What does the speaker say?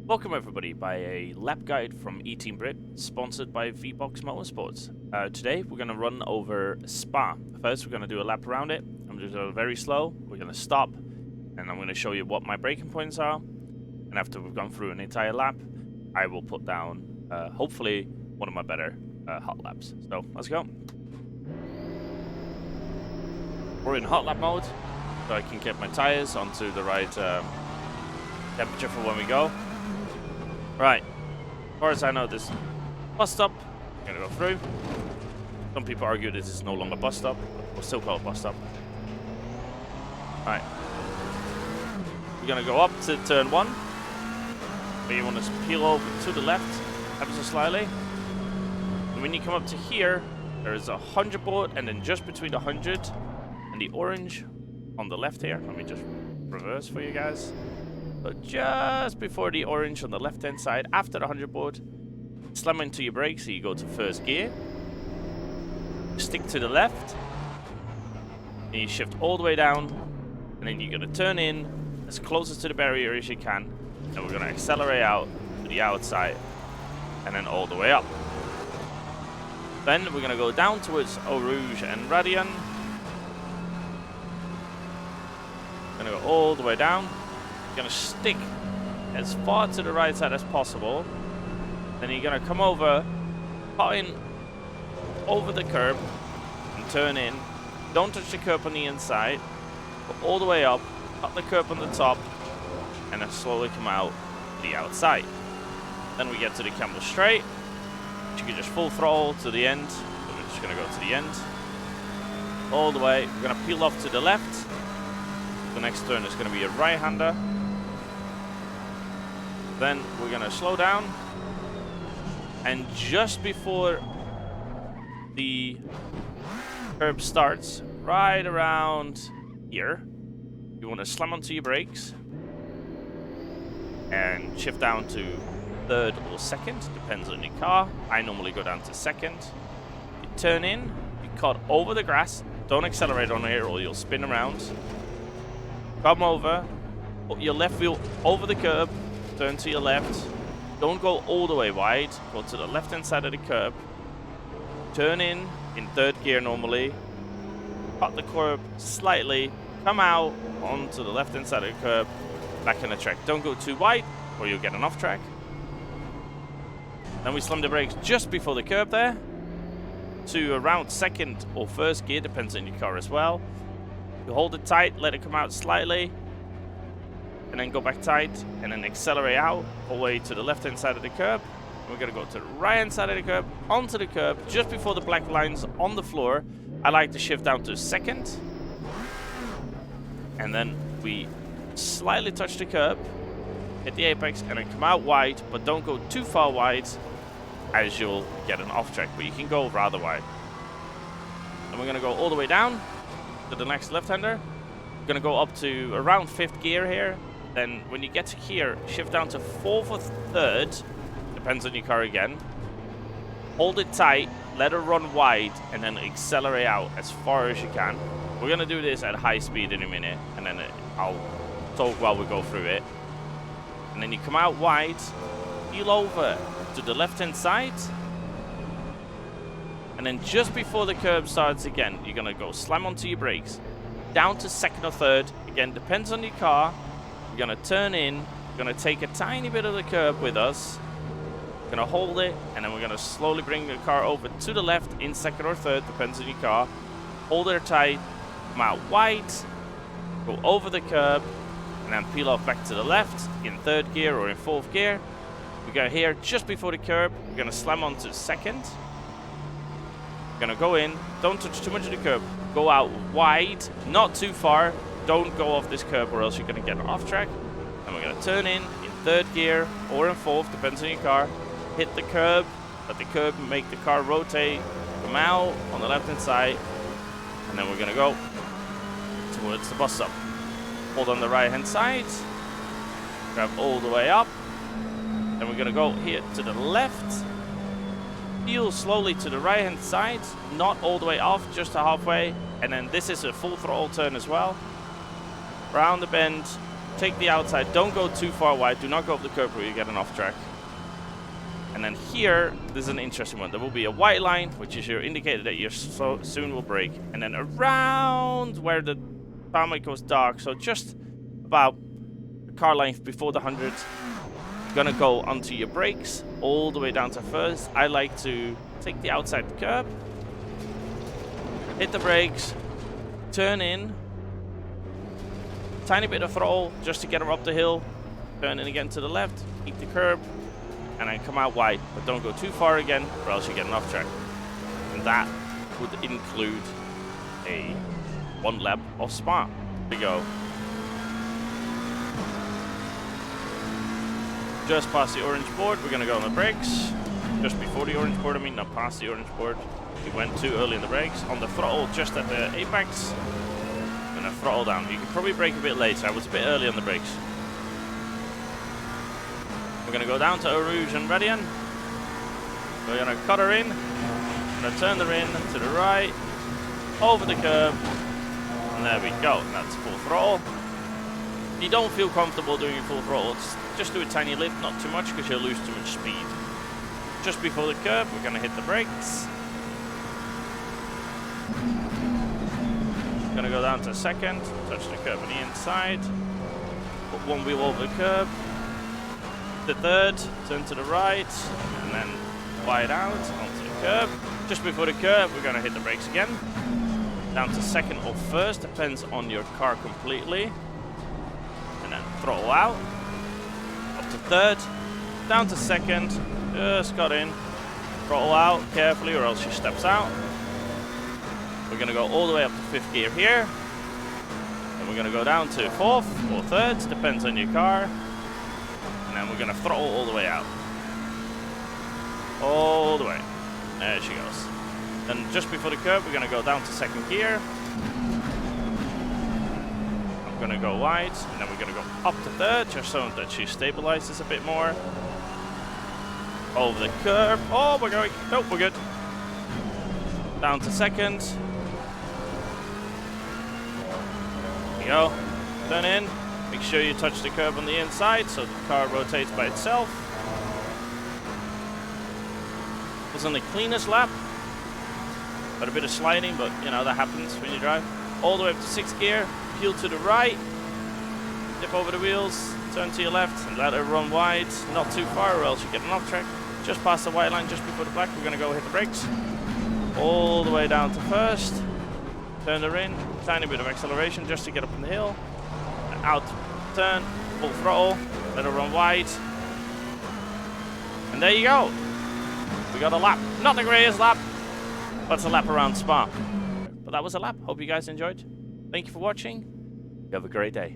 Welcome everybody by a lap guide from EteamBrit, sponsored by V-Box Motorsports. Today we're going to run over Spa. First we're going to do a lap around it. I'm just going very slow. We're going to stop and I'm going to show you what my braking points are. And after we've gone through an entire lap, I will put down hopefully one of my better hot laps. So let's go. We're in hot lap mode, so I can get my tires onto the right temperature for when we go. Right, as far as I know, this bus stop, I'm gonna go through. Some people argue this is no longer bus stop, but we'll still call it bus stop. Right, we're gonna go up to turn 1. But you want to peel over to the left, ever so slightly. And when you come up to here, there is a 100 board, and then just between the 100 and the orange on the left here. Let me just reverse for you guys. So just before the orange on the left-hand side, after the 100 board, slam into your brakes, so you go to first gear. Stick to the left, and you shift all the way down, and then you're going to turn in as close to the barrier as you can, and we're going to accelerate out to the outside, and then all the way up. Then we're going to go down towards Eau Rouge and Radian. Going to go all the way down. Going to stick as far to the right side as possible. Then you're going to come over, cut in over the curb and turn in. Don't touch the curb on the inside. Go all the way up, cut the curb on the top, and then slowly come out the outside. Then we get to the Camel Straight, which you can just full throttle to the end. So we're just going to go to the end. All the way. We're going to peel off to the left. The next turn is going to be a right-hander. Then we're going to slow down, and just before the curb starts, right around here, you want to slam onto your brakes and shift down to third or second, depends on your car. I normally go down to second. You turn in, you cut over the grass, don't accelerate on here or you'll spin around. Come over, put your left wheel over the curb, turn to your left, don't go all the way wide, go to the left hand side of the curb, turn in third gear normally, cut the curb slightly, come out onto the left hand side of the curb, back in the track. Don't go too wide or you'll get an off track. Then we slam the brakes just before the curb there, to around second or first gear, depends on your car as well. You hold it tight, let it come out slightly, and then go back tight, and then accelerate out all the way to the left-hand side of the curb. We're going to go to the right-hand side of the curb, onto the curb, just before the black lines on the floor. I like to shift down to second. And then we slightly touch the curb, hit the apex, and then come out wide, but don't go too far wide, as you'll get an off-track, but you can go rather wide. And we're going to go all the way down to the next left-hander. We're going to go up to around 5th gear here. Then when you get to here, shift down to 4th or 3rd, depends on your car again. Hold it tight, let it run wide, and then accelerate out as far as you can. We're going to do this at high speed in a minute, and then I'll talk while we go through it. And then you come out wide, peel over to the left-hand side, and then just before the curb starts again, you're going to go slam onto your brakes, down to 2nd or 3rd. Again, depends on your car. You're going to turn in, you're going to take a tiny bit of the curb with us, we're going to hold it, and then we're going to slowly bring the car over to the left in 2nd or 3rd, depends on your car. Hold it tight, come out wide, go over the curb, and then peel off back to the left in 3rd gear or in 4th gear. We go here just before the curb, we're going to slam onto 2nd. We're going to go in, don't touch too much of the curb, go out wide, not too far. Don't go off this curb or else you're going to get an off track. And we're going to turn in 3rd gear or in 4th, depends on your car. Hit the curb, let the curb make the car rotate, come out on the left hand side, and then we're going to go towards the bus stop. Hold on the right hand side, grab all the way up, then we're going to go here to the left, peel slowly to the right hand side, not all the way off, just halfway, and then this is a full throttle turn as well. Round the bend, take the outside. Don't go too far wide. Do not go up the curb where you get an off track. And then here, there's an interesting one. There will be a white line, which is your indicator that you soon will brake. And then around where the tarmac goes dark, so just about a car length before the 100, you're gonna go onto your brakes all the way down to first. I like to take the outside curb, hit the brakes, turn in, tiny bit of throttle just to get her up the hill, turn in again to the left, keep the curb, and then come out wide, but don't go too far again or else you get an off track. And that would include a 1 lap of Spa. Here we go. Just past the orange board, we're gonna go on the brakes. Just before the orange board, I mean, not past the orange board. We went too early in the brakes. On the throttle, just at the apex, and then throttle down. You can probably brake a bit later. I was a bit early on the brakes. We're gonna go down to Eau Rouge and Radian. We're gonna cut her in. We're gonna turn her in to the right, over the curb, and there we go. That's full throttle. If you don't feel comfortable doing full throttle, just do a tiny lift, not too much, because you'll lose too much speed. Just before the curb, we're gonna hit the brakes. Gonna go down to second, touch the curb on the inside, put 1 wheel over the curb. The third, turn to the right, and then wide out onto the curb. Just before the curb, we're going to hit the brakes again. Down to second or first, depends on your car completely. And then throttle out. Up to third, down to second, just got in. Throttle out carefully or else she steps out. We're going to go all the way up to 5th gear here. And we're going to go down to 4th or 3rd, depends on your car. And then we're going to throttle all the way out. All the way. There she goes. And just before the curb, we're going to go down to 2nd gear. I'm going to go wide, and then we're going to go up to 3rd, just so that she stabilizes a bit more. Over the curb. Oh, we're going. Nope, we're good. Down to 2nd. There we go. Turn in. Make sure you touch the curb on the inside so the car rotates by itself. Wasn't the cleanest lap. Got a bit of sliding, but you know, that happens when you drive. All the way up to 6th gear, peel to the right, dip over the wheels, turn to your left and let her run wide. Not too far or else you get an off track. Just past the white line, just before the black, we're going to go hit the brakes. All the way down to first. Turn her in, tiny bit of acceleration just to get up on the hill. Out, turn, full throttle, let her run wide. And there you go. We got a lap. Not the greatest lap, but it's a lap around Spa. But that was a lap. Hope you guys enjoyed. Thank you for watching. You have a great day.